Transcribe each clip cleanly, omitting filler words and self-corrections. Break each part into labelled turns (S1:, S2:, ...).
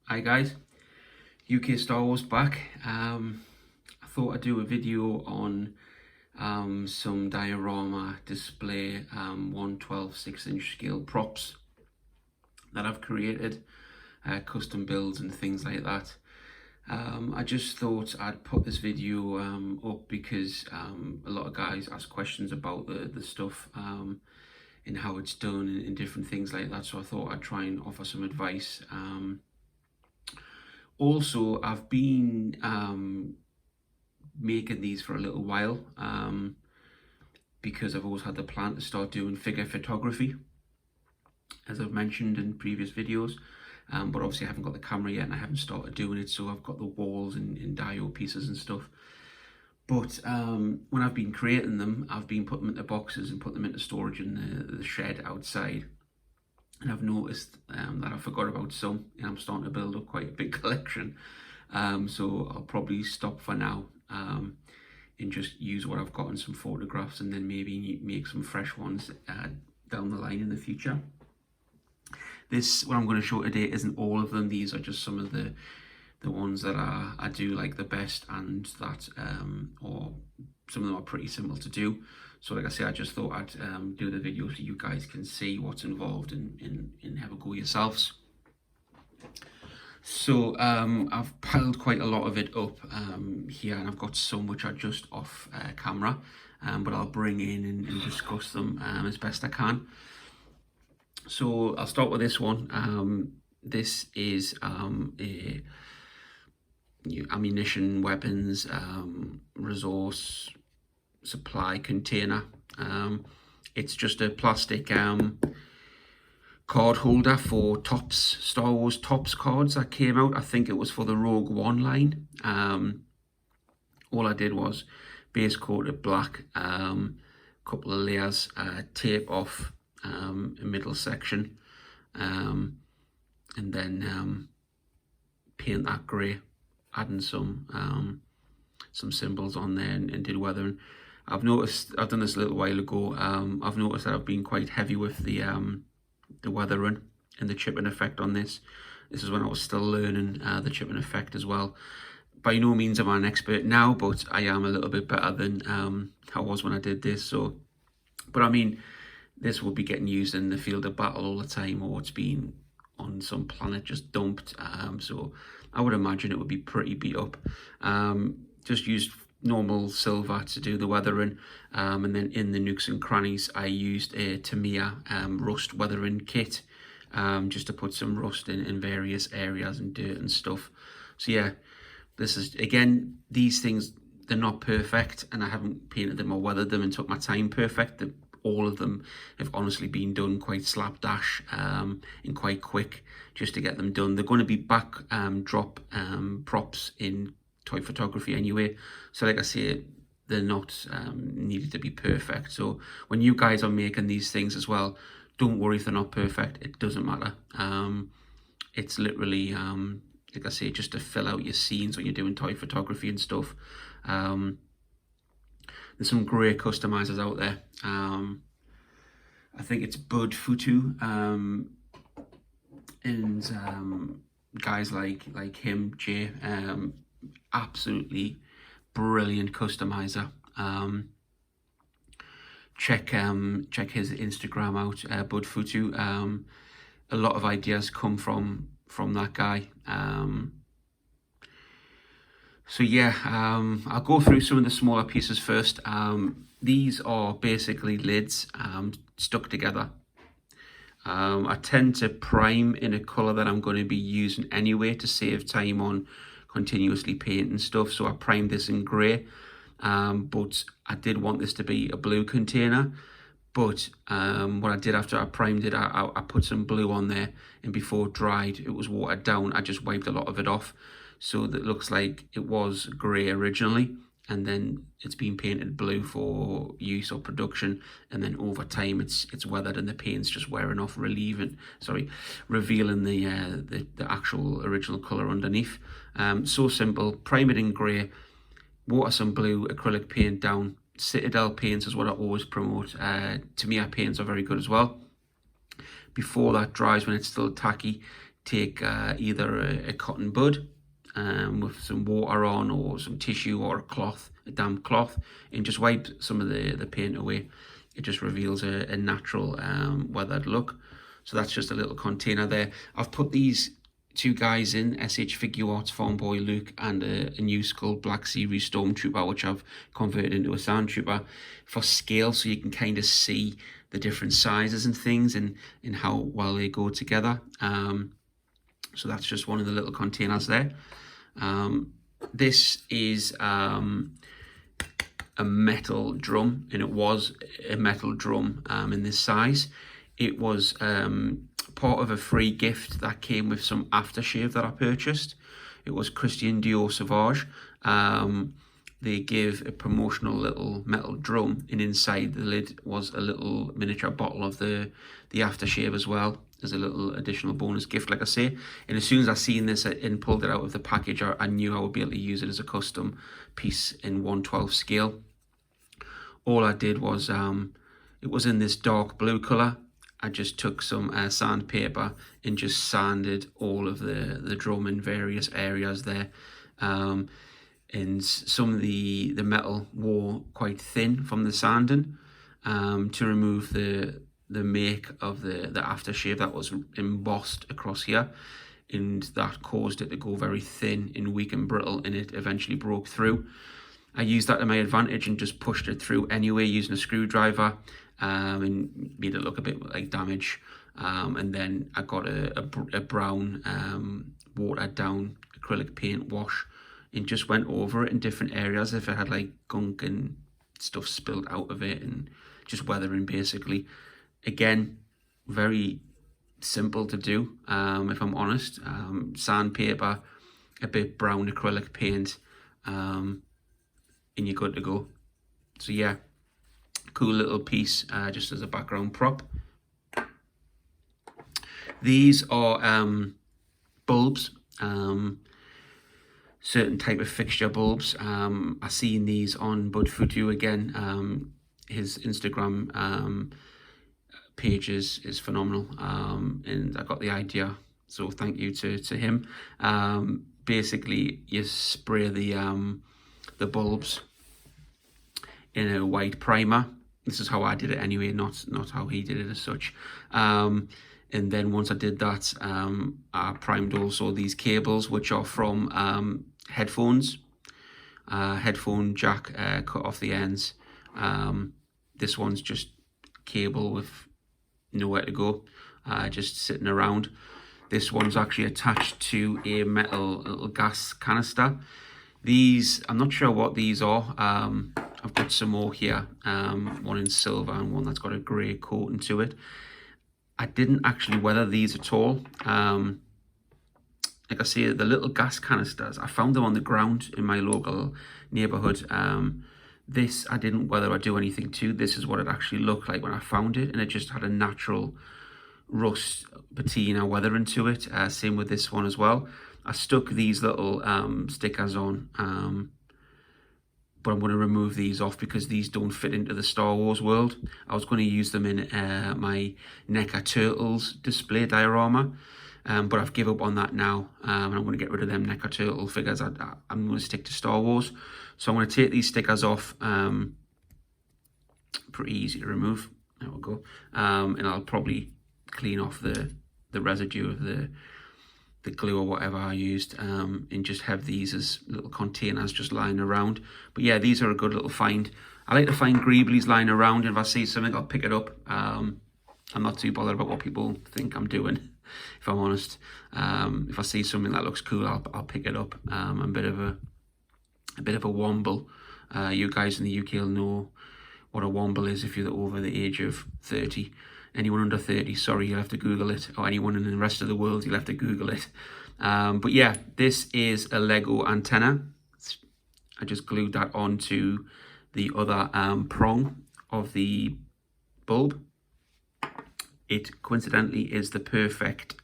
S1: Hi guys, UK Star Wars back. I thought I'd do a video on some diorama display 1/12 6-inch scale props that I've created, custom builds and things like that. I just thought I'd put this video up because a lot of guys ask questions about the stuff and how it's done and different things like that, so I thought I'd try and offer some advice. Also, I've been making these for a little while because I've always had the plan to start doing figure photography, as I've mentioned in previous videos, but obviously I haven't got the camera yet and I haven't started doing it, so I've got the walls and dio pieces and stuff. But when I've been creating them, I've been putting them into boxes and put them into storage in the shed outside. And I've noticed that I forgot about some, and I'm starting to build up quite a big collection. So I'll probably stop for now and just use what I've got in some photographs, and then maybe make some fresh ones down the line in the future. What I'm going to show today isn't all of them. These are just some of the ones that I do like the best, and that or some of them are pretty simple to do. So like I say, I just thought I'd do the video so you guys can see what's involved and have a go yourselves. So I've piled quite a lot of it up here, and I've got some which are just off camera, but I'll bring in and discuss them as best I can. So I'll start with this one. This is a ammunition, weapons, resource supply container. It's just a plastic card holder for Topps, Star Wars Topps cards that came out. I think it was for the Rogue One line. All I did was base coat it black, couple of layers, tape off a middle section, and then paint that grey, adding some symbols on there, and did weathering. I've noticed, I've done this a little while ago, I've noticed that I've been quite heavy with the weathering and the chipping effect on this. This is when I was still learning the chipping effect as well. By no means am I an expert now, but I am a little bit better than I was when I did this. So, but I mean, this will be getting used in the field of battle all the time, or it's been on some planet just dumped. So I would imagine it would be pretty beat up. Just used normal silver to do the weathering, and then in the nooks and crannies I used a Tamiya rust weathering kit, just to put some rust in various areas and dirt and stuff. So yeah, this is, again, these things, they're not perfect, and I haven't painted them or weathered them and took my time perfect. All of them have honestly been done quite slapdash and quite quick just to get them done. They're going to be backdrop props in toy photography anyway, so like I say, they're not needed to be perfect. So when you guys are making these things as well, don't worry if they're not perfect. It doesn't matter. It's literally like I say, just to fill out your scenes when you're doing toy photography and stuff. There's some great customizers out there. I think it's Bud Futu, and guys like him, Jay, absolutely brilliant customizer. Check his Instagram out, Bud Futu. A lot of ideas come from that guy. So yeah, I'll go through some of the smaller pieces first. These are basically lids stuck together. I tend to prime in a colour that I'm going to be using anyway to save time on continuously painting stuff. So I primed this in grey, but I did want this to be a blue container. But what I did after I primed it, I put some blue on there, and before it dried, it was watered down. I just wiped a lot of it off, so that it looks like it was grey originally, and then it's been painted blue for use or production, and then over time it's weathered and the paint's just wearing off, revealing the actual original colour underneath. So simple. Prime it in grey, water some blue acrylic paint down. Citadel paints is what I always promote. Tamiya paints are very good as well. Before that dries, when it's still tacky, take either a cotton bud with some water on, or some tissue, or a cloth, a damp cloth, and just wipe some of the paint away. It just reveals a natural weathered look. So that's just a little container there. I've put these two guys in, SH Figuarts Farm Boy Luke and a new skull Black Series Stormtrooper, which I've converted into a Sandtrooper for scale, so you can kind of see the different sizes and things, and how well they go together. So that's just one of the little containers there. This is a metal drum, and it was a metal drum in this size. It was part of a free gift that came with some aftershave that I purchased. It was Christian Dior Sauvage. They give a promotional little metal drum, and inside the lid was a little miniature bottle of the aftershave as well, as a little additional bonus gift, like I say. And as soon as I seen this and pulled it out of the package, I knew I would be able to use it as a custom piece in 1/12 scale. All I did was, it was in this dark blue colour. I just took some sandpaper and just sanded all of the drum in various areas there. And some of the metal wore quite thin from the sanding, to remove the make of the aftershave that was embossed across here, and that caused it to go very thin and weak and brittle, and it eventually broke through. I used that to my advantage and just pushed it through anyway using a screwdriver, and made it look a bit like damage. And then I got a brown watered down acrylic paint wash, and just went over it in different areas if it had like gunk and stuff spilled out of it, and just weathering basically. Again, very simple to do, if I'm honest. Sandpaper, a bit brown acrylic paint, and you're good to go. So yeah, cool little piece, just as a background prop. These are bulbs, certain type of fixture bulbs. I seen these on Bud Futu again. His Instagram page is phenomenal, and I got the idea, so thank you to him. Basically, you spray the bulbs in a white primer. This is how I did it anyway, not how he did it as such. And then once I did that, I primed also these cables, which are from headphones. Headphone jack, cut off the ends. This one's just cable with nowhere to go, just sitting around. This one's actually attached to a metal little gas canister. These, I'm not sure what these are. I've got some more here, one in silver and one that's got a grey coating to it. I didn't actually weather these at all. Like I say, the little gas canisters, I found them on the ground in my local neighbourhood. This I didn't weather or do anything to. This is what it actually looked like when I found it, and it just had a natural rust patina weathering to it. Same with this one as well. I stuck these little stickers on, but I'm going to remove these off because these don't fit into the Star Wars world. I was going to use them in my NECA Turtles display diorama, but I've given up on that now, and I'm going to get rid of them NECA Turtle figures. I'm going to stick to Star Wars. So I'm going to take these stickers off. Pretty easy to remove. There we go. And I'll probably clean off the residue of the glue or whatever I used, and just have these as little containers just lying around. But yeah, these are a good little find. I like to find Greeblies lying around, and if I see something, I'll pick it up. I'm not too bothered about what people think I'm doing, if I'm honest. If I see something that looks cool, I'll pick it up. I'm a bit of a womble. You guys in the UK will know what a womble is if you're over the age of 30. Anyone under 30, sorry, you'll have to Google it. Or anyone in the rest of the world, you'll have to Google it. But yeah, this is a Lego antenna. I just glued that onto the other prong of the bulb. It coincidentally is the perfect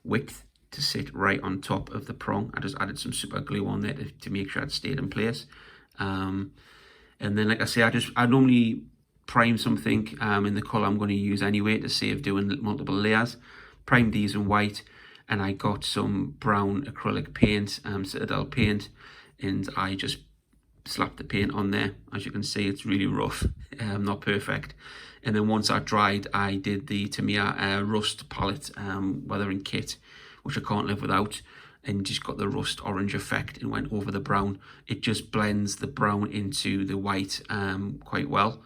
S1: width to sit right on top of the prong. I just added some super glue on there to make sure it stayed in place. And then, like I say, I normally prime something in the colour I'm going to use anyway to save doing multiple layers. primed these in white, and I got some brown acrylic paint, Citadel paint, and I just slapped the paint on there. As you can see, it's really rough, not perfect. And then once that dried, I did the Tamiya rust palette weathering kit, which I can't live without, and just got the rust orange effect and went over the brown. It just blends the brown into the white quite well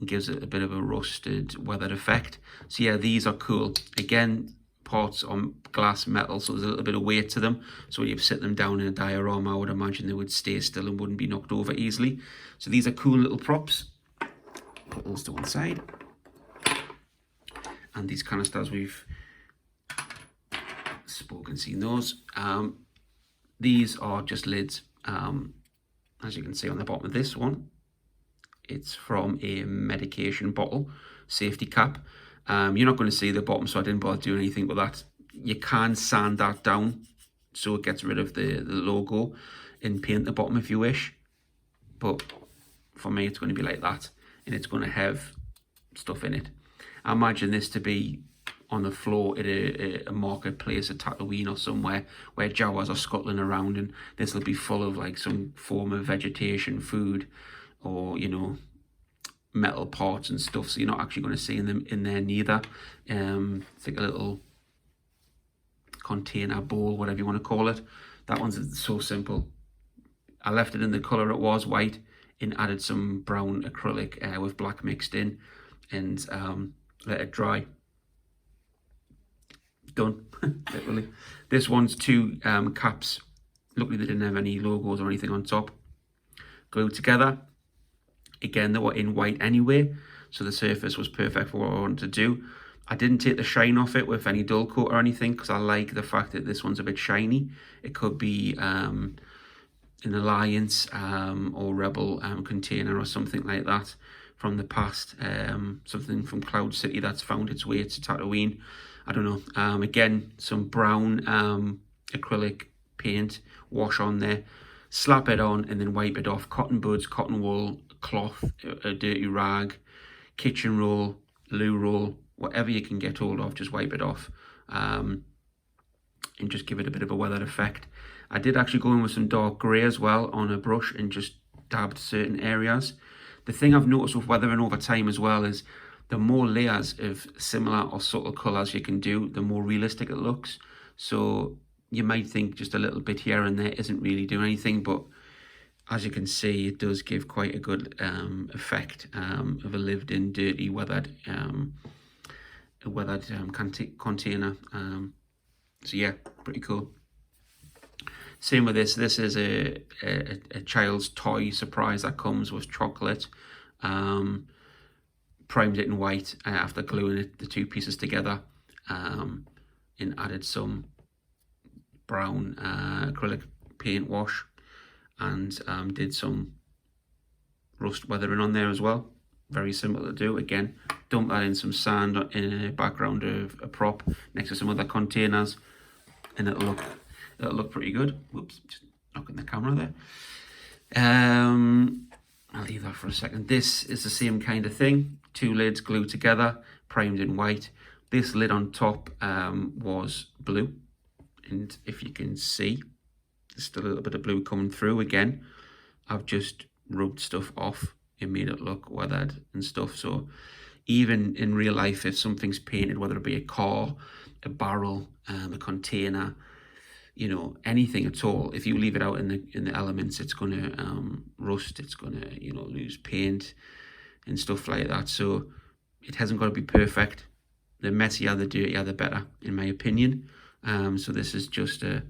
S1: and gives it a bit of a rusted weathered effect. So yeah, these are cool. Again, parts on glass metal, so there's a little bit of weight to them, so when you sit them down in a diorama, I would imagine they would stay still and wouldn't be knocked over easily. So these are cool little props. Put those to one side. And these canisters, we've seen those. These are just lids. As you can see on the bottom of this one, it's from a medication bottle safety cap. You're not going to see the bottom, so I didn't bother doing anything with that. You can sand that down so it gets rid of the logo and paint the bottom if you wish. But for me, it's going to be like that, and it's going to have stuff in it. I imagine this to be on the floor at a marketplace at Tatooine or somewhere where Jawas are scuttling around, and this will be full of like some form of vegetation, food, or, you know, metal parts and stuff, so you're not actually going to see them in there neither. It's like a little container, bowl, whatever you want to call it. That one's so simple. I left it in the colour it was, white, and added some brown acrylic with black mixed in, and let it dry. Done. Literally. This one's two caps. Luckily they didn't have any logos or anything on top. Glued together. Again, they were in white anyway, so the surface was perfect for what I wanted to do. I didn't take the shine off it with any dull coat or anything, because I like the fact that this one's a bit shiny. It could be an Alliance or Rebel container or something like that from the past. Something from Cloud City that's found its way to Tatooine. I don't know. Again, some brown acrylic paint wash on there. Slap it on and then wipe it off. Cotton buds, cotton wool, cloth, a dirty rag, kitchen roll, loo roll, whatever you can get hold of, just wipe it off and just give it a bit of a weathered effect. I did actually go in with some dark grey as well on a brush and just dabbed certain areas. The thing I've noticed with weathering over time as well is the more layers of similar or subtle colours you can do, the more realistic it looks. So you might think just a little bit here and there isn't really doing anything, but as you can see, it does give quite a good effect of a lived-in, dirty, weathered container. So yeah, pretty cool. Same with this. This is a child's toy surprise that comes with chocolate. Primed it in white after gluing the two pieces together, and added some brown acrylic paint wash, and did some rust weathering on there as well. Very simple to do. Again, dump that in some sand in a background of a prop next to some other containers, and it'll look pretty good. Whoops, just knocking the camera there. I'll leave that for a second. This is the same kind of thing. Two lids glued together, primed in white. This lid on top was blue, and if you can see, there's still a little bit of blue coming through. Again, I've just rubbed stuff off and made it look weathered and stuff. So even in real life, if something's painted, whether it be a car, a barrel, a container, you know, anything at all, if you leave it out in the elements, it's going to rust, it's going to, you know, lose paint and stuff like that. So it hasn't got to be perfect. The messier, the dirtier, the better, in my opinion. So this is just a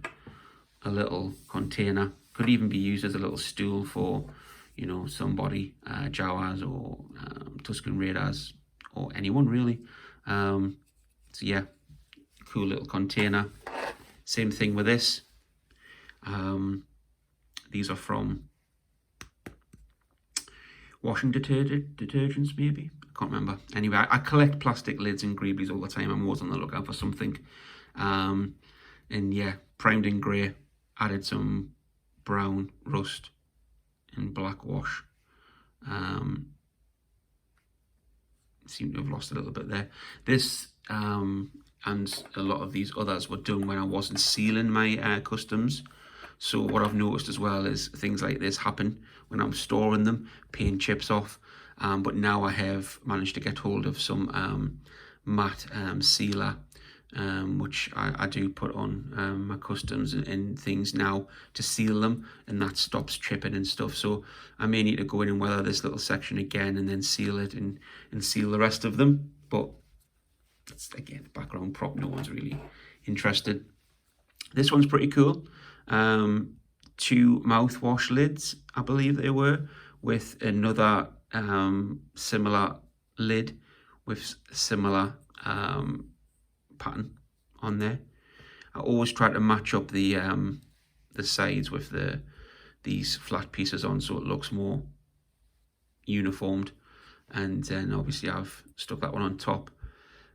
S1: little container. Could even be used as a little stool for, you know, somebody, Jawas or Tusken Raiders, or anyone really. So yeah, cool little container. Same thing with this. These are from washing detergents, maybe. I can't remember. Anyway, I collect plastic lids and Greeblies all the time. I'm always on the lookout for something. And yeah, primed in grey, added some brown rust and black wash. Seem to have lost a little bit there. This and a lot of these others were done when I wasn't sealing my customs. So what I've noticed as well is things like this happen when I'm storing them, paint chips off. But now I have managed to get hold of some matte sealer, which I do put on my customs and things now to seal them, and that stops chipping and stuff. So I may need to go in and weather this little section again and then seal it and seal the rest of them. But it's, again, background prop, no one's really interested. This one's pretty cool. 2 mouthwash lids, I believe they were, with another similar lid with similar pattern on there. I always try to match up the sides with these flat pieces on, so it looks more uniformed. And then obviously I've stuck that one on top,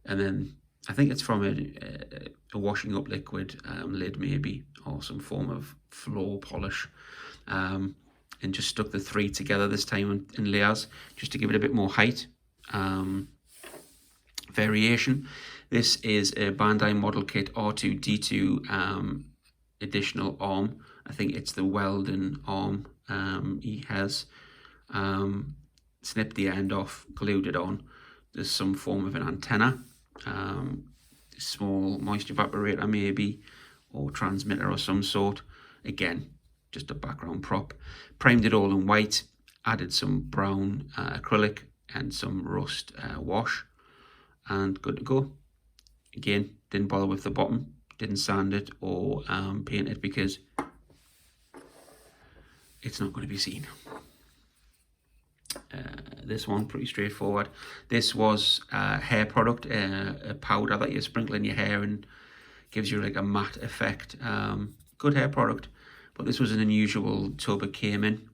S1: and then I think it's from a washing up liquid lid maybe, or some form of floor polish, and just stuck the 3 together this time in layers just to give it a bit more height variation. This is a Bandai model kit R2D2 additional arm. I think it's the Weldon arm he has. Snipped the end off, glued it on. There's some form of an antenna, small moisture evaporator maybe, or transmitter or some sort. Again, just a background prop. Primed it all in white, added some brown acrylic and some rust wash, and good to go. Again, didn't bother with the bottom, didn't sand it or paint it because it's not going to be seen. This one, pretty straightforward. This was hair product, a powder that you sprinkle in your hair and gives you like a matte effect. Good hair product, but this was an unusual tub it came in.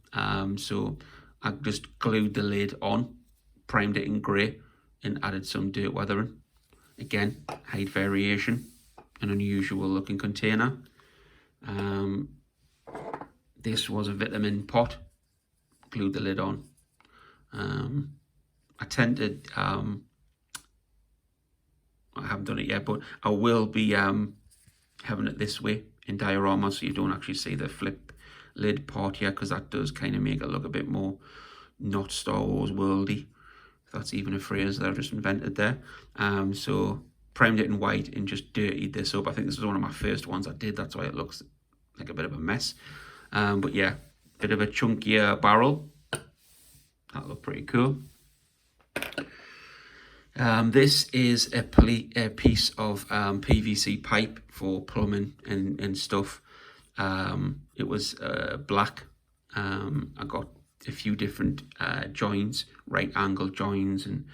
S1: So I just glued the lid on, primed it in grey, and added some dirt weathering. Again, height variation, an unusual looking container. This was a vitamin pot, glued the lid on. I tend to, I haven't done it yet, but I will be having it this way in diorama, so you don't actually see the flip lid part here, because that does kind of make it look a bit more not Star Wars worldy, if that's even a phrase that I've just invented there. So primed it in white and just dirtied this up. I think this was one of my first ones I did, that's why it looks like a bit of a mess. But yeah, bit of a chunkier barrel. That looked pretty cool. This is a piece of PVC pipe for plumbing and stuff. It was black. I got a few different joins, right angle joins and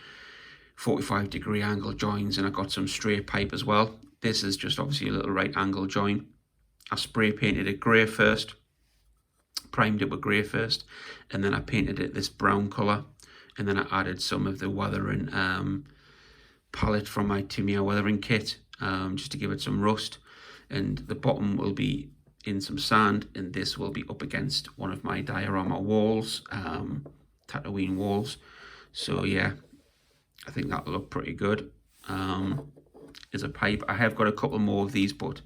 S1: 45-degree angle joins, and I got some straight pipe as well. This is just obviously a little right angle join. I spray painted it grey first, primed it with grey first, and then I painted it this brown colour, and then I added some of the weathering palette from my Tamiya weathering kit, just to give it some rust. And the bottom will be in some sand, and this will be up against one of my diorama walls, Tatooine walls. So yeah, I think that'll look pretty good. As a pipe, I have got a couple more of these, but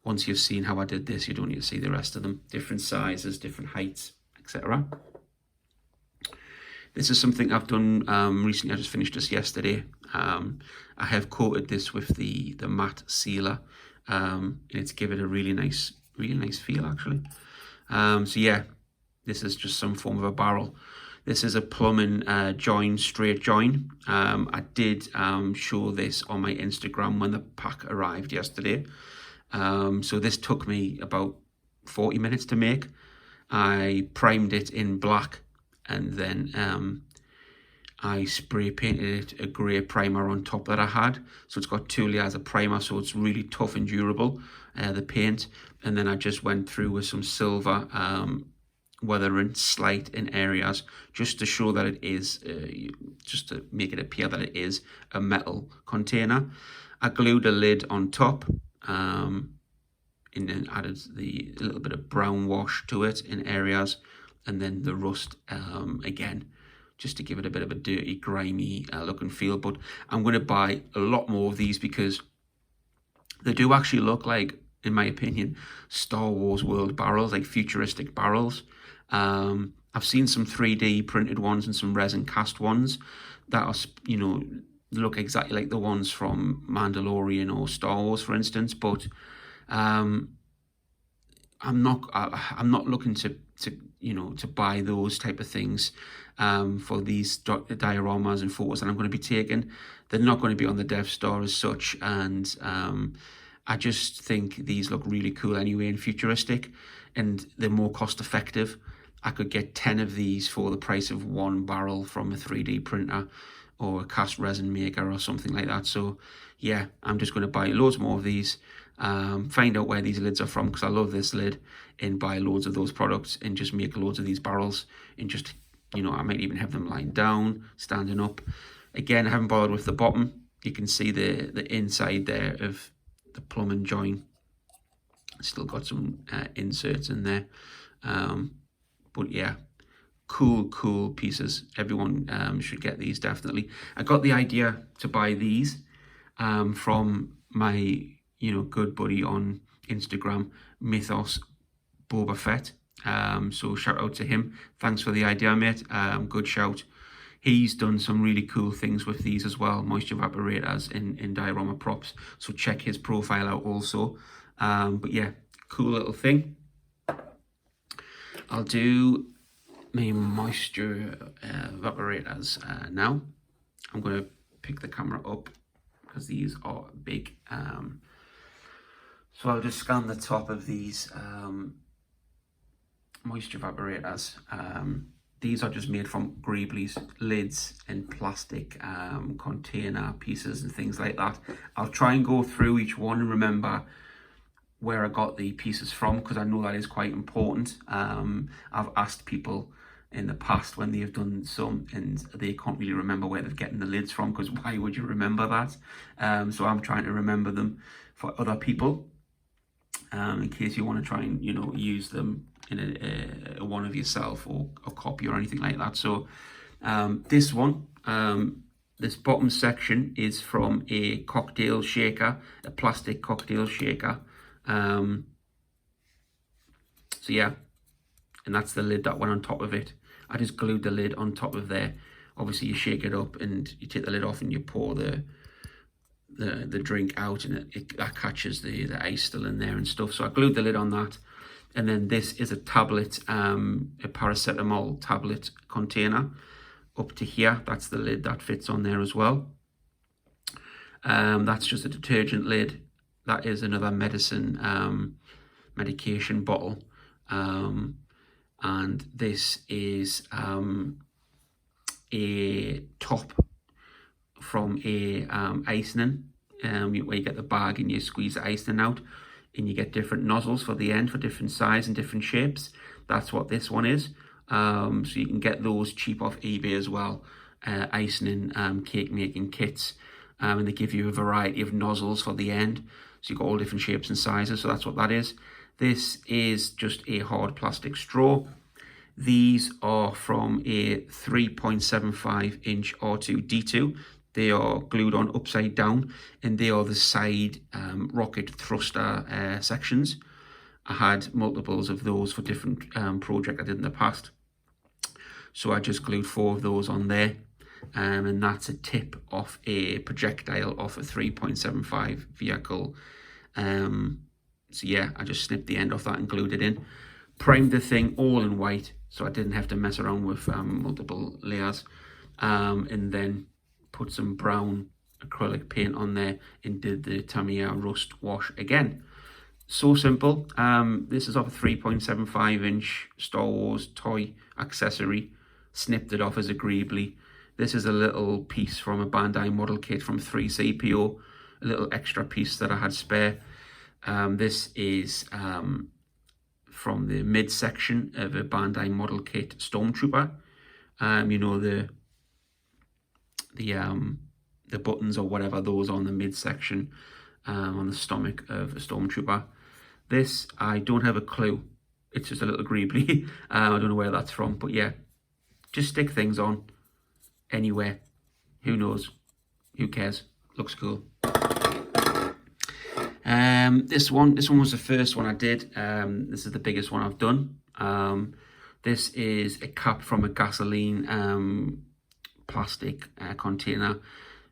S1: once you've seen how I did this, you don't need to see the rest of them. Different sizes, different heights, etc. This is something I've done recently. I just finished this yesterday. I have coated this with the matte sealer, and it's given it a really nice feel actually. So yeah, this is just some form of a barrel. This is a plumbing join, straight join. I did show this on my Instagram when the pack arrived yesterday. So this took me about 40 minutes to make. I primed it in black, and then I spray painted it a grey primer on top that I had. So it's got 2 layers of primer, so it's really tough and durable, the paint. And then I just went through with some silver weathering slight in areas, just to show that it is, just to make it appear that it is a metal container. I glued a lid on top, and then added a little bit of brown wash to it in areas, and then the rust again, just to give it a bit of a dirty, grimy look and feel. But I'm going to buy a lot more of these because They do actually look like, in my opinion, Star Wars world barrels, like futuristic barrels. I've seen some 3D printed ones and some resin cast ones that are, you know, look exactly like the ones from Mandalorian or Star Wars, for instance. But I'm not looking to you know, to buy those type of things for these dioramas and photos that I'm going to be taking. They're not going to be on the Dev Store as such, and I just think these look really cool anyway and futuristic, and they're more cost effective. I could get 10 of these for the price of one barrel from a 3D printer or a cast resin maker or something like that. So yeah, I'm just going to buy loads more of these, find out where these lids are from, because I love this lid, and buy loads of those products and just make loads of these barrels, and just, you know, I might even have them lying down, standing up. Again, I haven't bothered with the bottom. You can see the inside there of the plumbing joint. Still got some inserts in there. But yeah, cool pieces. Everyone should get these, definitely. I got the idea to buy these from my, you know, good buddy on Instagram, Mythos Boba Fett. So shout out to him. Thanks for the idea, mate. Good shout. He's done some really cool things with these as well, moisture evaporators in diorama props. So check his profile out also. But yeah, cool little thing. I'll do my moisture evaporators now. I'm going to pick the camera up because these are big. So I'll just scan the top of these moisture evaporators. These are just made from Greeblies, lids and plastic container pieces and things like that. I'll try and go through each one and remember where I got the pieces from, because I know that is quite important. I've asked people in the past when they've done some and they can't really remember where they're getting the lids from, because why would you remember that? So I'm trying to remember them for other people, in case you want to try and, you know, use them in a one of yourself, or a copy or anything like that. So this one, this bottom section is from a cocktail shaker, a plastic cocktail shaker. So yeah, and that's the lid that went on top of it. I just glued the lid on top of there. Obviously you shake it up and you take the lid off and you pour the drink out, and that catches the ice still in there and stuff. So I glued the lid on that. And then this is a tablet, a paracetamol tablet container up to here. That's the lid that fits on there as well. That's just a detergent lid. That is another medicine, medication bottle. And this is a top from a icening, where you get the bag and you squeeze the icening out, and you get different nozzles for the end for different size and different shapes. That's what this one is. So you can get those cheap off eBay as well. Icening cake making kits, and they give you a variety of nozzles for the end. So you've got all different shapes and sizes, so that's what that is. This is just a hard plastic straw. These are from a 3.75 inch R2-D2. They are glued on upside down, and they are the side rocket thruster sections. I had multiples of those for different projects I did in the past. So I just glued 4 of those on there. And that's a tip off a projectile off a 3.75 vehicle. So yeah, I just snipped the end off that and glued it in. Primed the thing all in white, so I didn't have to mess around with multiple layers. And then put some brown acrylic paint on there and did the Tamiya rust wash again. So simple. This is off a 3.75 inch Star Wars toy accessory. Snipped it off as a Greebly. This is a little piece from a Bandai model kit from 3CPO, a little extra piece that I had spare. This is from the mid-section of a Bandai model kit Stormtrooper. You know, the buttons or whatever, those on the midsection, on the stomach of a Stormtrooper. This, I don't have a clue. It's just a little Greebly. I don't know where that's from, but yeah, just stick things on anywhere. Who knows? Who cares? Looks cool. This one was the first one I did. This is the biggest one I've done. This is a cap from a gasoline plastic container.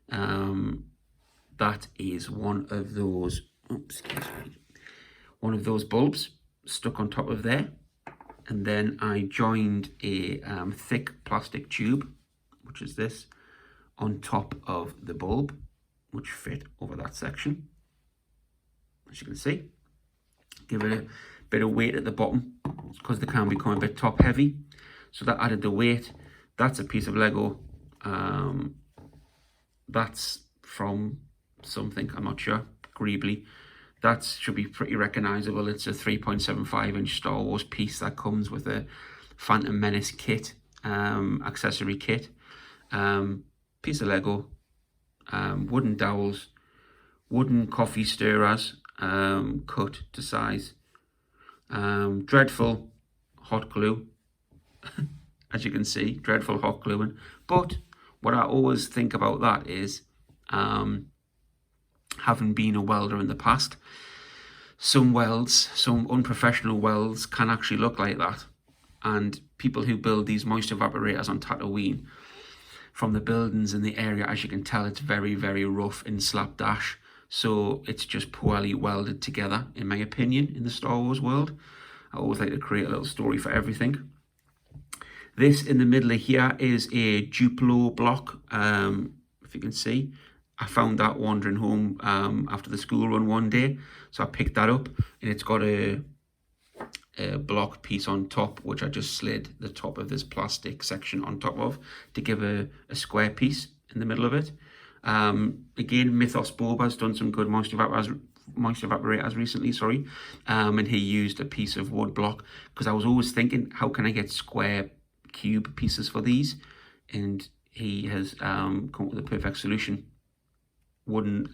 S1: That is one of those, one of those bulbs stuck on top of there. And then I joined a thick plastic tube, which is this, on top of the bulb, which fit over that section. As you can see, give it a bit of weight at the bottom because they can become a bit top heavy. So that added the weight. That's a piece of Lego. That's from something, I'm not sure, Greebly. That should be pretty recognizable. It's a 3.75 inch Star Wars piece that comes with a Phantom Menace kit, accessory kit. Piece of Lego, wooden dowels, wooden coffee stirrers, cut to size. Dreadful hot glue, as you can see, dreadful hot gluing. But what I always think about that is, having been a welder in the past, some welds, some unprofessional welds can actually look like that. And people who build these moisture evaporators on Tatooine, from the buildings in the area, as you can tell, it's very, very rough and slapdash. So it's just poorly welded together, in my opinion, in the Star Wars world. I always like to create a little story for everything. This in the middle of here is a Duplo block, if you can see. I found that wandering home after the school run one day. So I picked that up, and it's got a block piece on top, which I just slid the top of this plastic section on top of to give a square piece in the middle of it. Again, Mythos Boba has done some good moisture evaporators recently, sorry. And he used a piece of wood block, because I was always thinking, how can I get square cube pieces for these? And he has come up with a perfect solution. Wooden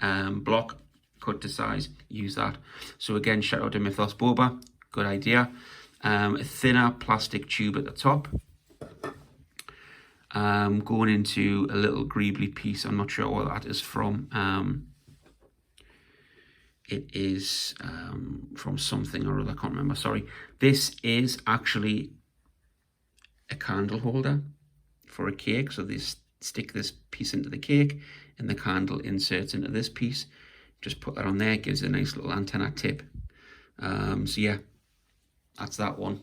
S1: block, cut to size, use that. So again, shout out to Mythos Boba, good idea. A thinner plastic tube at the top. Going into a little Greebly piece, I'm not sure what that is from. It is from something or other, I can't remember, sorry. This is actually a candle holder for a cake. So they stick this piece into the cake, and the candle inserts into this piece. Just put that on there, gives a nice little antenna tip. So yeah, that's that one.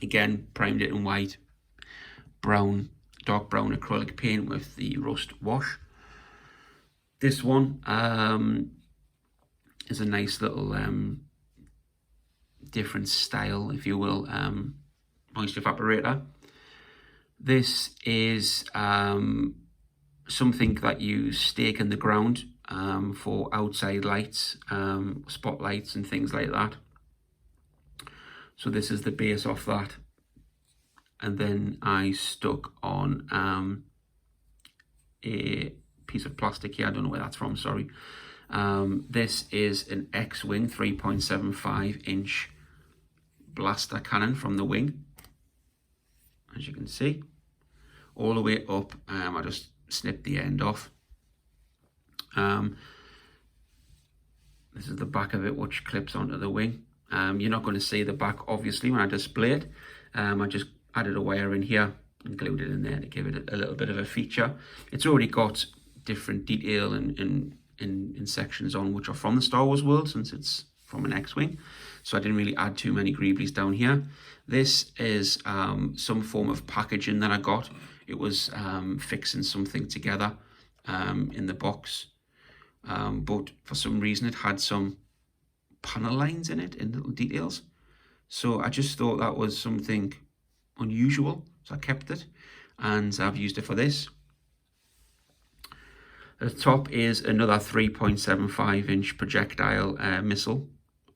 S1: Again, primed it in white, brown, dark brown acrylic paint with the rust wash. This one is a nice little different style, if you will, moisture evaporator. This is something that you stake in the ground for outside lights, spotlights and things like that. So this is the base of that. And then I stuck on a piece of plastic here. I don't know where that's from, sorry. This is an X-Wing 3.75 inch blaster cannon from the wing. As you can see, all the way up. I just snipped the end off. This is the back of it, which clips onto the wing. You're not going to see the back, obviously, when I display it. I just added a wire in here and glued it in there to give it a little bit of a feature. It's already got different detail in sections on which are from the Star Wars world, since it's from an X-Wing. So I didn't really add too many Greeblies down here. This is some form of packaging that I got. It was fixing something together in the box. But for some reason it had some panel lines in it, in little details. So I just thought that was something unusual. So I kept it, and I've used it for this. At the top is another 3.75 inch projectile missile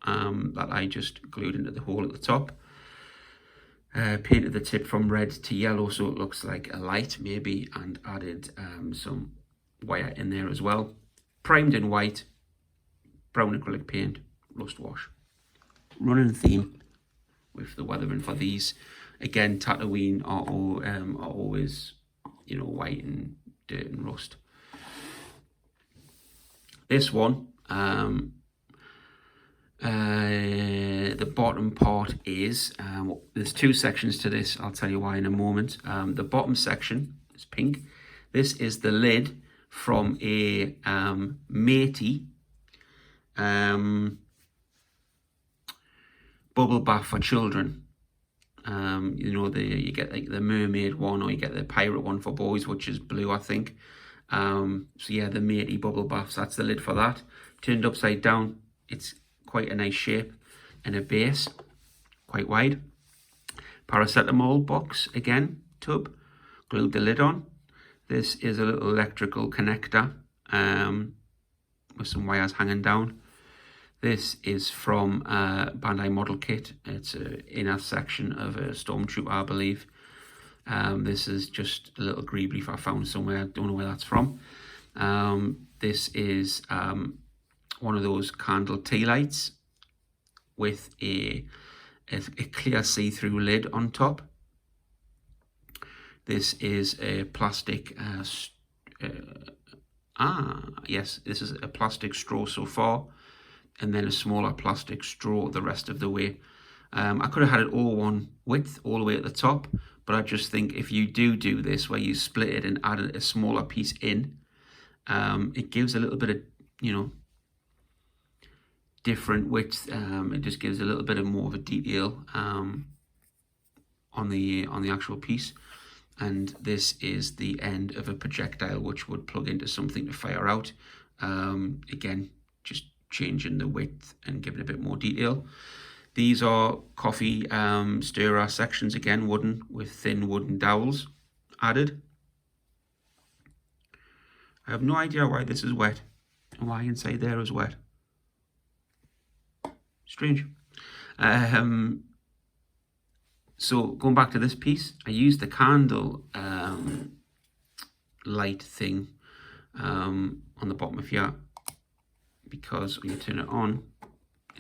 S1: that I just glued into the hole at the top. Painted the tip from red to yellow so it looks like a light maybe, and added some wire in there as well. Primed in white, brown acrylic paint, rust wash. Running theme with the weathering for these. Again, Tatooine are always, you know, white and dirt and rust. This one, bottom part is, there's two sections to this, I'll tell you why in a moment. The bottom section is pink. This is the lid from a matey bubble bath for children. You know, you get like the mermaid one, or you get the pirate one for boys, which is blue, I think. So yeah, the matey bubble baths, that's the lid for that. Turned upside down, it's quite a nice shape, and a base, quite wide. Paracetamol box, again, tub, glued the lid on. This is a little electrical connector with some wires hanging down. This is from Bandai model kit. It's an inner section of a Stormtrooper, I believe. This is just a little Greebly I found somewhere. I don't know where that's from. This is one of those candle tea lights with a clear see-through lid on top. This is a plastic, yes, this is a plastic straw so far, and then a smaller plastic straw the rest of the way. I could have had it all one width, all the way at the top, but I just think if you do this, where you split it and add a smaller piece in, it gives a little bit of, you know, different width. It just gives a little bit of more of a detail on the actual piece. And this is the end of a projectile, which would plug into something to fire out. Again, just changing the width and giving a bit more detail. These are coffee stirrer sections, again, wooden, with thin wooden dowels added. I have no idea why this is wet and why inside there is wet. Strange. So going back to this piece, I used the candle light thing on the bottom of here, because when you turn it on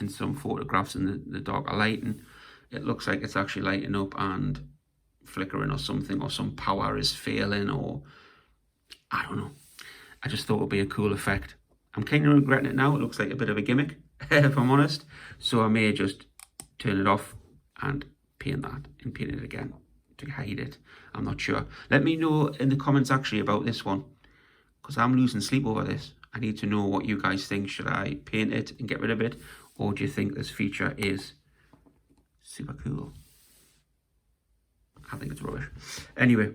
S1: in some photographs in the darker lighting, it looks like it's actually lighting up and flickering or something, or some power is failing, or I don't know. I just thought it would be a cool effect. I'm kind of regretting it now. It looks like a bit of a gimmick, if I'm honest. So I may just turn it off and paint that and paint it again to hide it. I'm not sure. Let me know in the comments actually about this one, because I'm losing sleep over this. I need to know what you guys think. Should I paint it and get rid of it, or do you think this feature is super cool? I think it's rubbish. Anyway,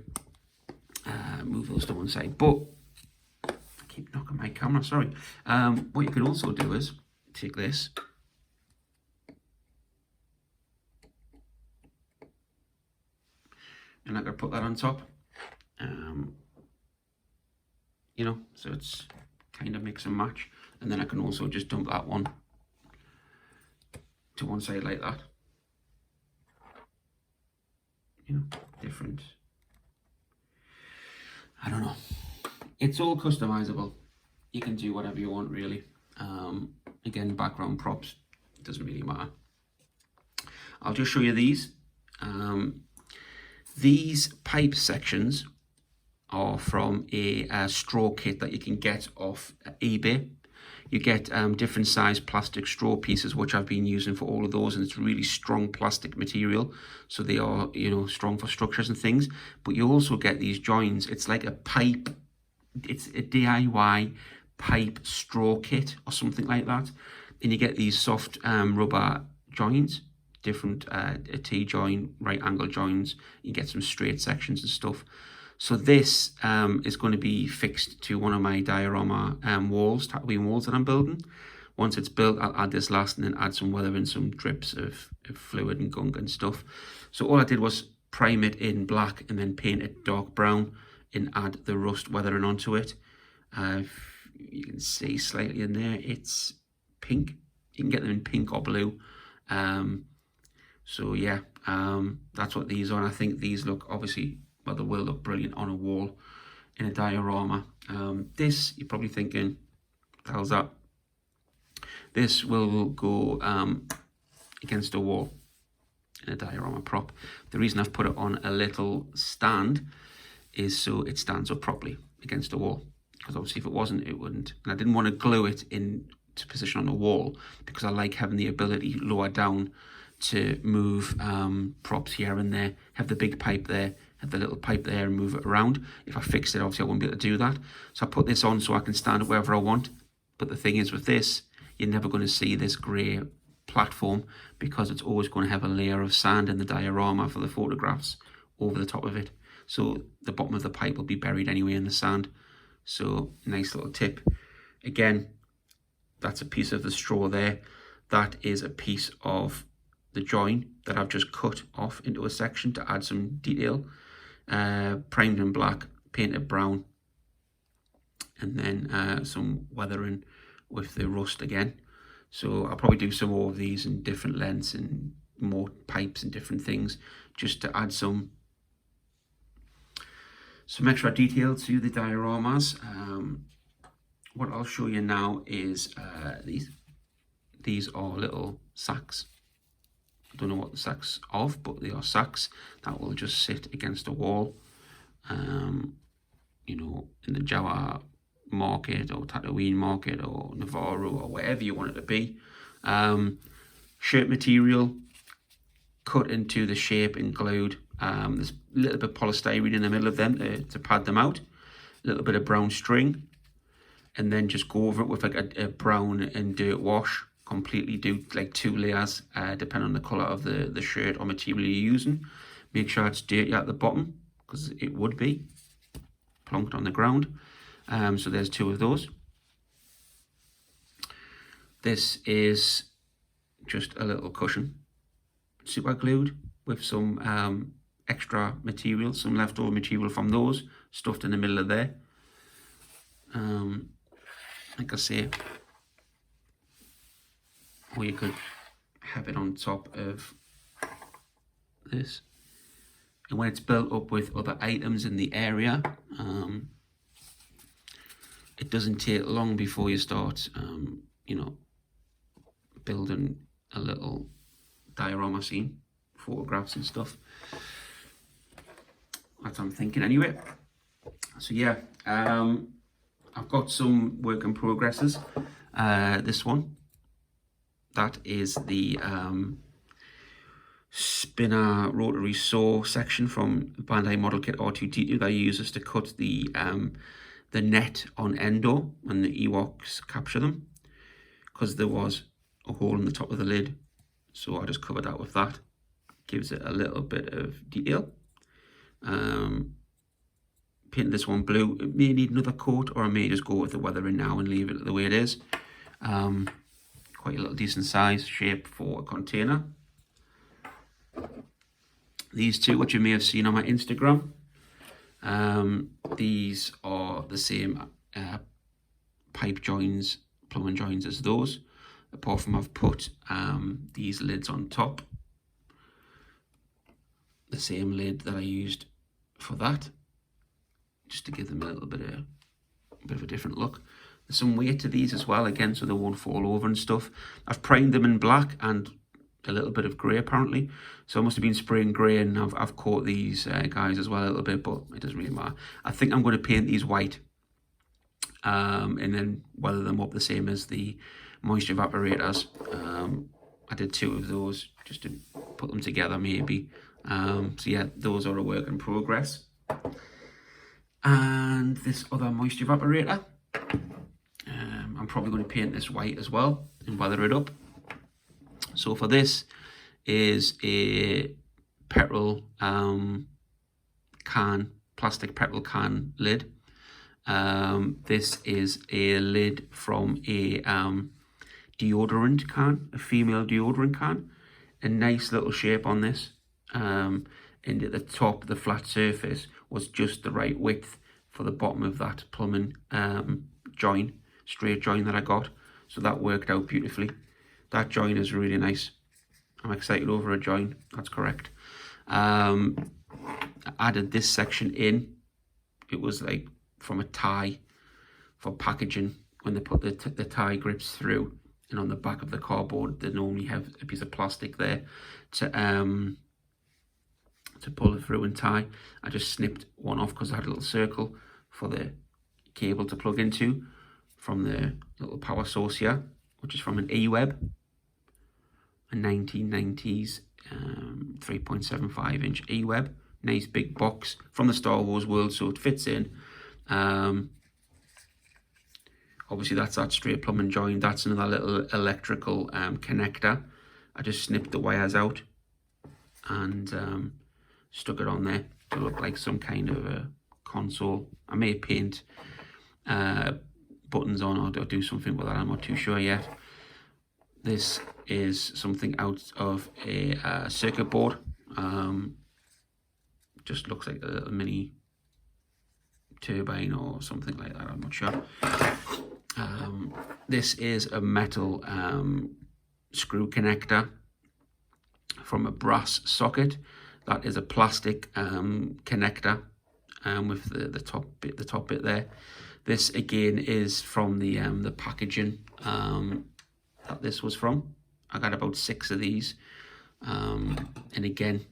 S1: move those to one side. But I keep knocking my camera, sorry. What you can also do is take this, and I can put that on top. You know, so it's kind of mix and match. And then I can also just dump that one to one side like that. You know, different. I don't know. It's all customizable. You can do whatever you want, really. Again, background props, it doesn't really matter. I'll just show you these. These pipe sections are from a straw kit that you can get off eBay. You get different size plastic straw pieces, which I've been using for all of those, and it's really strong plastic material, so they are, you know, strong for structures and things. But you also get these joins. It's like a pipe, it's a DIY pipe straw kit or something like that, and you get these soft rubber joins, different a T-joint, right angle joins. You get some straight sections and stuff. So this is going to be fixed to one of my diorama walls, tattooing walls that I'm building. Once it's built, I'll add this last and then add some weather and some drips of fluid and gunk and stuff. So all I did was prime it in black and then paint it dark brown and add the rust weathering onto it. You can see slightly in there, it's pink. You can get them in pink or blue. So yeah, that's what these are. And I think these look, obviously, well, they will look brilliant on a wall in a diorama. This, you're probably thinking, what the hell's that? This will go against a wall in a diorama prop. The reason I've put it on a little stand is so it stands up properly against a wall. Because obviously if it wasn't, it wouldn't. And I didn't want to glue it into position on the wall, because I like having the ability lower down to move props here and there. Have the big pipe there, have the little pipe there and move it around. If I fixed it, obviously I wouldn't be able to do that. So I put this on so I can stand it wherever I want. But the thing is with this, you're never going to see this grey platform because it's always going to have a layer of sand in the diorama for the photographs over the top of it. So the bottom of the pipe will be buried anyway in the sand. So nice little tip. Again, that's a piece of the straw there. That is a piece of the join that I've just cut off into a section to add some detail. Primed in black, painted brown, and then some weathering with the rust again. So I'll probably do some more of these in different lengths and more pipes and different things just to add some extra detail to the dioramas. What I'll show you now is these are little sacks. I don't know what the sacks of, but they are sacks that will just sit against a wall, you know, in the Jawa market or Tatooine market or Navarro or wherever you want it to be. Shirt material cut into the shape and glued. There's a little bit of polystyrene in the middle of them to pad them out. A little bit of brown string, and then just go over it with like a brown and dirt wash. Completely do like 2 layers depending on the colour of the shirt or material you're using. Make sure it's dirty at the bottom because it would be plonked on the ground. So there's 2 of those. This is just a little cushion, super glued with some extra material, some leftover material from those, stuffed in the middle of there. Like I say, or you could have it on top of this. And when it's built up with other items in the area, it doesn't take long before you start, you know, building a little diorama scene, photographs and stuff. That's what I'm thinking anyway. So yeah, I've got some work in progresses. This one, that is the spinner rotary saw section from Bandai Model Kit R2D2 that I uses to cut the net on Endor when the Ewoks capture them, because there was a hole in the top of the lid, so I just covered that with that. Gives it a little bit of detail. Paint this one blue. It may need another coat, or I may just go with the weathering now and leave it the way it is. Quite a little decent size shape for a container. These 2, which you may have seen on my Instagram, these are the same pipe joins, plumbing joins as those, apart from I've put these lids on top, the same lid that I used for that, just to give them a little bit of a different look. There's some weight to these as well, again, so they won't fall over and stuff. I've primed them in black and a little bit of grey apparently, so I must have been spraying grey, and I've caught these guys as well a little bit, but it doesn't really matter. I think I'm going to paint these white, and then weather them up the same as the moisture evaporators. I did 2 of those just to put them together maybe. So yeah, those are a work in progress. And this other moisture evaporator, I'm probably going to paint this white as well and weather it up. So for this is a petrol can, plastic petrol can lid. This is a lid from a deodorant can, a female deodorant can. A nice little shape on this. And at the top, the flat surface was just the right width for the bottom of that plumbing join, straight join that I got. So that worked out beautifully. That join is really nice. I'm excited over a join, that's correct. I added this section in. It was like from a tie for packaging when they put the tie grips through, and on the back of the cardboard they normally have a piece of plastic there to pull it through and tie. I just snipped one off because I had a little circle for the cable to plug into from the little power source here, which is from an E-Web. a 1990s 3.75 inch E-Web. Nice big box from the Star Wars world, so it fits in. Obviously that's that straight plumb and join. That's another little electrical connector. I just snipped the wires out and stuck it on there to look like some kind of a console. I may paint buttons on or do something with that, I'm not too sure yet. This is something out of a circuit board. Just looks like a little mini turbine or something like that, I'm not sure. This is a metal screw connector from a brass socket. That is a plastic connector with the top bit there. This again is from the packaging that this was from. I got about 6 of these, and again,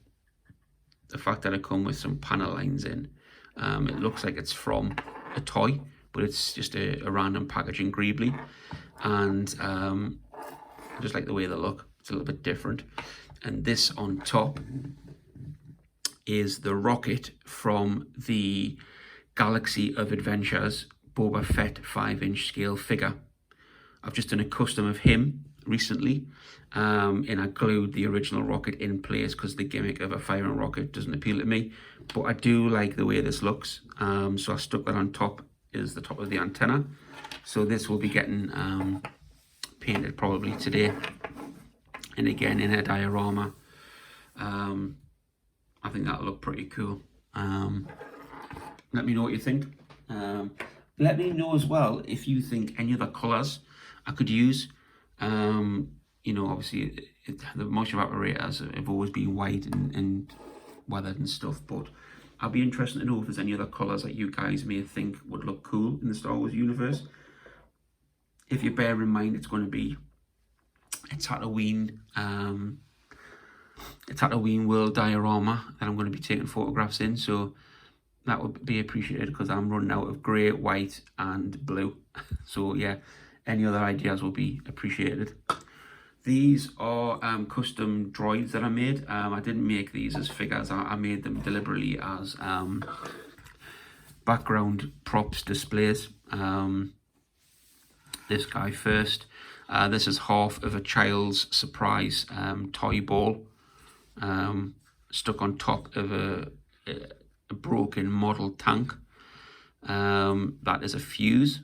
S1: the fact that I come with some panel lines in, it looks like it's from a toy, but it's just a random packaging Greebly, and I just like the way they look. It's a little bit different. And this on top is the rocket from the Galaxy of Adventures Boba Fett 5-inch scale figure. I've just done a custom of him recently, and I glued the original rocket in place because the gimmick of a firing rocket doesn't appeal to me, but I do like the way this looks. So I stuck that on top, is the top of the antenna. So this will be getting painted probably today, and again in a diorama. I think that'll look pretty cool. Let me know what you think. Let me know as well if you think any other colours I could use. You know, obviously the motion evaporators have always been white and weathered and stuff, but I'll be interested to know if there's any other colours that you guys may think would look cool in the Star Wars universe. If you bear in mind it's going to be a Tatooine world diorama that I'm going to be taking photographs in, so that would be appreciated because I'm running out of grey, white and blue. So yeah, any other ideas will be appreciated. These are custom droids that I made. I didn't make these as figures. I made them deliberately as background props displays. This guy first. This is half of a child's surprise toy ball, stuck on top of a broken model tank. That is a fuse,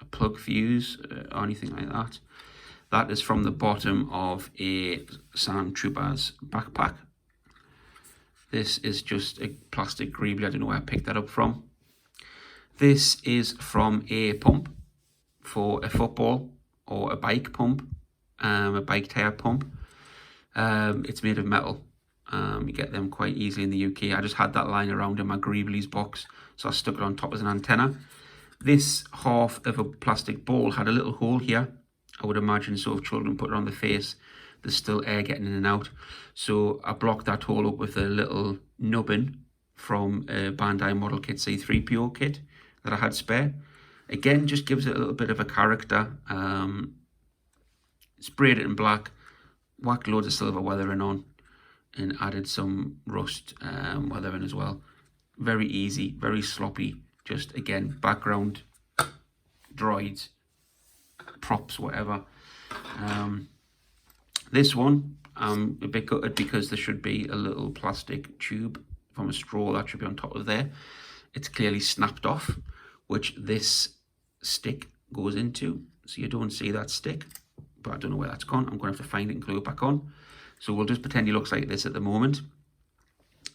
S1: a plug fuse, or anything like that. That is from the bottom of a Sand Trooper's backpack. This is just a plastic Greebly. I don't know where I picked that up from. This is from a pump for a football or a bike pump, a bike tyre pump. It's made of metal. You get them quite easily in the UK. I just had that lying around in my Greeblies box, so I stuck it on top as an antenna. This half of a plastic ball had a little hole here. I would imagine so if children put it on the face, there's still air getting in and out. So I blocked that hole up with a little nubbin from a Bandai Model Kit C3PO kit that I had spare. Again, just gives it a little bit of a character. Sprayed it in black, whacked loads of silver weathering on, and added some rust weathering as well. Very easy, very sloppy. Just again, background, droids, props, whatever. This one, I'm a bit gutted because there should be a little plastic tube from a straw that should be on top of there. It's clearly snapped off, which this stick goes into. So you don't see that stick, but I don't know where that's gone. I'm going to have to find it and glue it back on. So we'll just pretend he looks like this at the moment.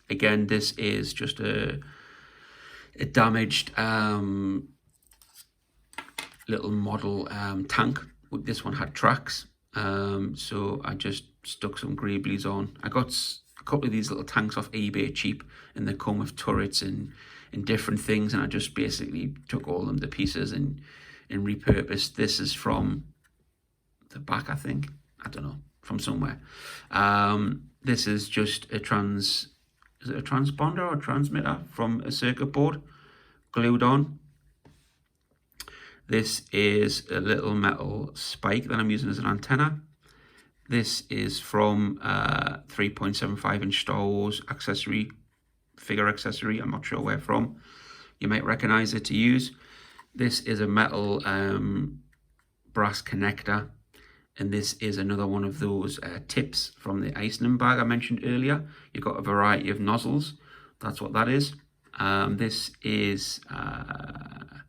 S1: Again, this is just a damaged little model tank. This one had tracks, so I just stuck some Greeblies on. I got a couple of these little tanks off eBay cheap, and they come with turrets and different things, and I just basically took all of them to pieces and repurposed. This is from the back, I think. I don't know, from somewhere. This is just is it a transponder or a transmitter from a circuit board glued on. This is a little metal spike that I'm using as an antenna. This is from 3.75 inch Star Wars figure accessory. I'm not sure where from. You might recognize it to use. This is a metal brass connector, and this is another one of those tips from the Iceland bag I mentioned earlier. You've got a variety of nozzles. That's what that is. This is a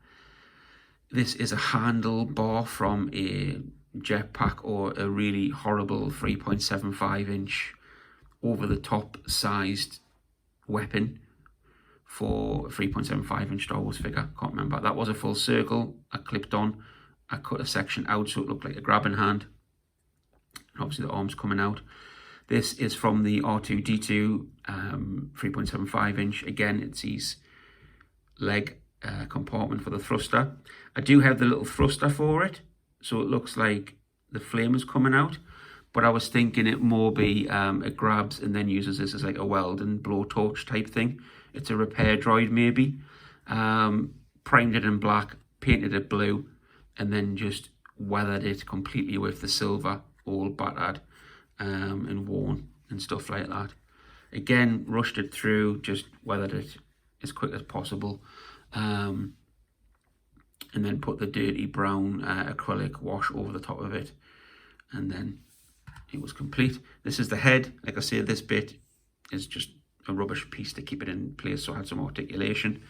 S1: handlebar from a jetpack or a really horrible 3.75 inch over the top sized weapon for a 3.75 inch Star Wars figure. Can't remember. That was a full circle. I clipped on. I cut a section out so it looked like a grabbing hand. And obviously the arm's coming out. This is from the R2-D2 3.75 inch. Again, it's his leg compartment for the thruster. I do have the little thruster for it, so it looks like the flame is coming out. But I was thinking it more be it grabs and then uses this as like a weld and blowtorch type thing. It's a repair droid maybe. Primed it in black, painted it blue, and then just weathered it completely with the silver, all battered and worn and stuff like that. Again, rushed it through, just weathered it as quick as possible, and then put the dirty brown acrylic wash over the top of it, and then it was complete. This is the head. Like I said, this bit is just a rubbish piece to keep it in place, so I had some articulation.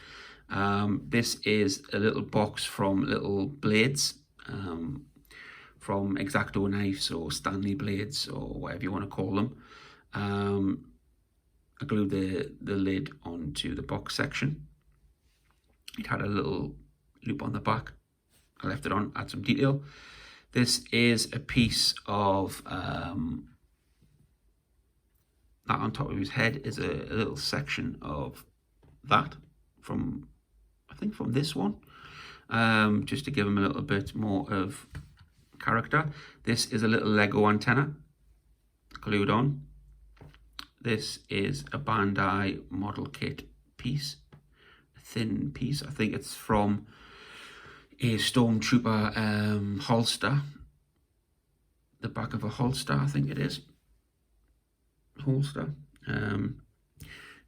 S1: This is a little box from little blades, from X-Acto knives or Stanley blades or whatever you want to call them. I glued the lid onto the box section. It had a little loop on the back. I left it on, add some detail. This is a piece of that on top of his head is a little section of that from, I think from this one, just to give him a little bit more of character. This is a little Lego antenna glued on. This is a Bandai model kit piece, a thin piece. I think it's from a Stormtrooper holster, the back of a holster, I think it is. Holster. And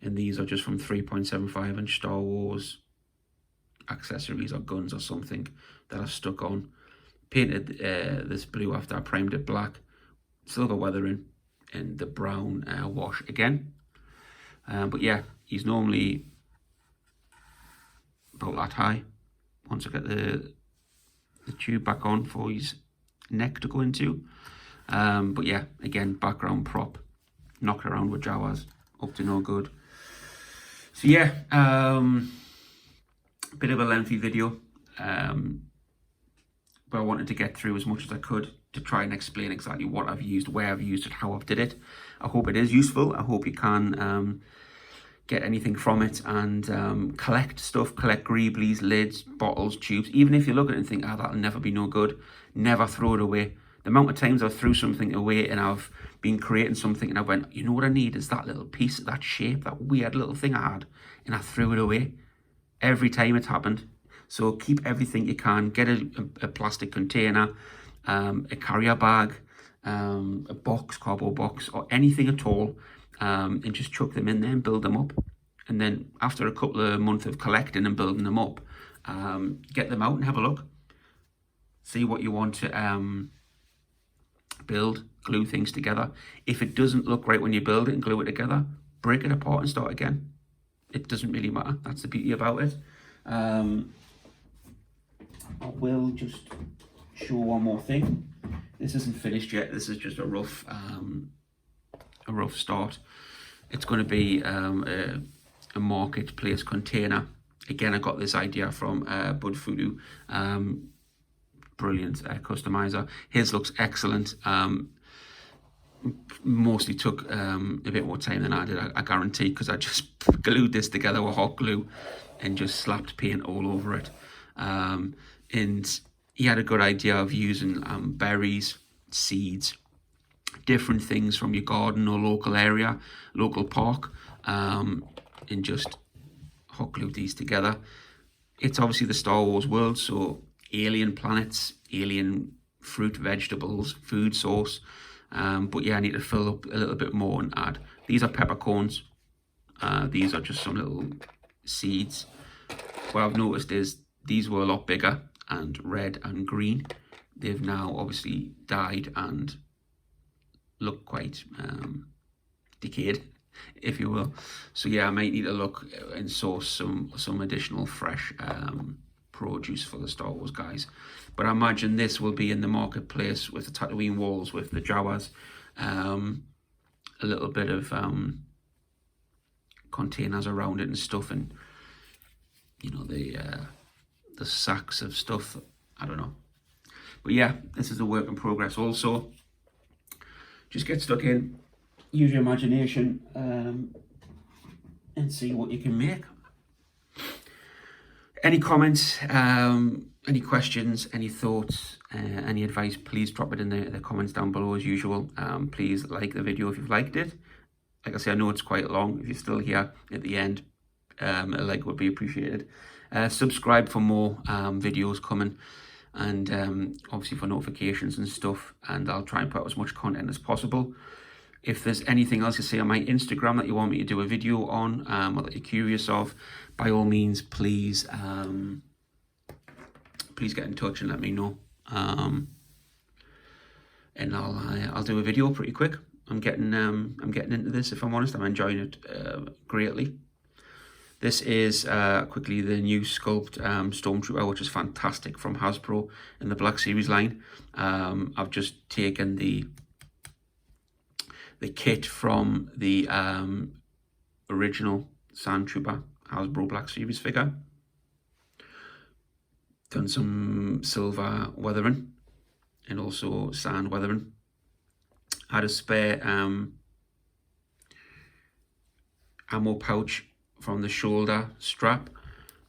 S1: these are just from 3.75 inch Star Wars accessories or guns or something that I've stuck on. Painted this blue after I primed it black, silver weathering, and the brown wash again. But yeah, he's normally about that high. Once I get the tube back on for his neck to go into. But yeah, again, background prop, knocked around with Jawas, up to no good. So yeah, bit of a lengthy video, but I wanted to get through as much as I could to try and explain exactly what I've used, where I've used it, how I've did it. I hope it is useful. I hope you can get anything from it and collect stuff, collect Greeblies, lids, bottles, tubes. Even if you look at it and think, that'll never be no good, never throw it away. The amount of times I've threw something away and I've been creating something and I went, you know what I need is that little piece, that shape, that weird little thing I had, and I threw it away. Every time it's happened. So keep everything you can. Get a plastic container, a carrier bag, a box, cardboard box, or anything at all, and just chuck them in there and build them up. And then after a couple of months of collecting and building them up, get them out and have a look. See what you want to build, glue things together. If it doesn't look right when you build it and glue it together, break it apart and start again. It doesn't really matter. That's the beauty about it. I will just show one more thing. This isn't finished yet. This is just a rough start. It's going to be a marketplace container. Again, I got this idea from Bud Fudu. Brilliant customizer. His looks excellent. Mostly took a bit more time than I did, I guarantee, because I just glued this together with hot glue and just slapped paint all over it. And he had a good idea of using berries, seeds, different things from your garden or local area, local park, and just hot glued these together. It's obviously the Star Wars world, so alien planets, alien fruit, vegetables, food source. But yeah, I need to fill up a little bit more and add. These are peppercorns. These are just some little seeds. What I've noticed is these were a lot bigger and red and green. They've now obviously died and look quite decayed, if you will. So yeah, I might need to look and source some additional fresh produce for the Star Wars guys. But I imagine this will be in the marketplace with the Tatooine walls, with the Jawas, a little bit of containers around it and stuff, and you know, the sacks of stuff. I don't know. But yeah, this is a work in progress. Also, just get stuck in, use your imagination, and see what you can make. Any comments, any questions, any thoughts, any advice, please drop it in the comments down below as usual. Please like the video if you've liked it. Like I say, I know it's quite long. If you're still here at the end, a like would be appreciated. Subscribe for more videos coming, and obviously for notifications and stuff, and I'll try and put as much content as possible. If there's anything else you see on my Instagram that you want me to do a video on, or that you're curious of, by all means, please please get in touch and let me know, and I'll do a video pretty quick. I'm getting into this, if I'm honest. I'm enjoying it greatly. This is quickly the new sculpt Stormtrooper, which is fantastic, from Hasbro in the Black Series line. I've just taken the kit from the original Sandtrooper Hasbro Black Series figure. Done some silver weathering and also sand weathering. Had a spare ammo pouch from the shoulder strap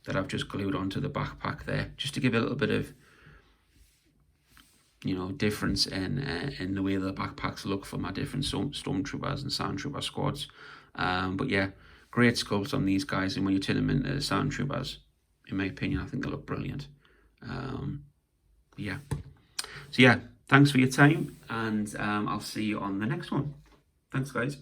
S1: that I've just glued onto the backpack there, just to give it a little bit of, you know, difference in the way the backpacks look for my different Stormtroopers and Sandtrooper squads. But yeah, great sculpts on these guys, and when you turn them into Sandtroopers, in my opinion, I think they look brilliant. Yeah. So yeah, thanks for your time, and I'll see you on the next one. Thanks, guys.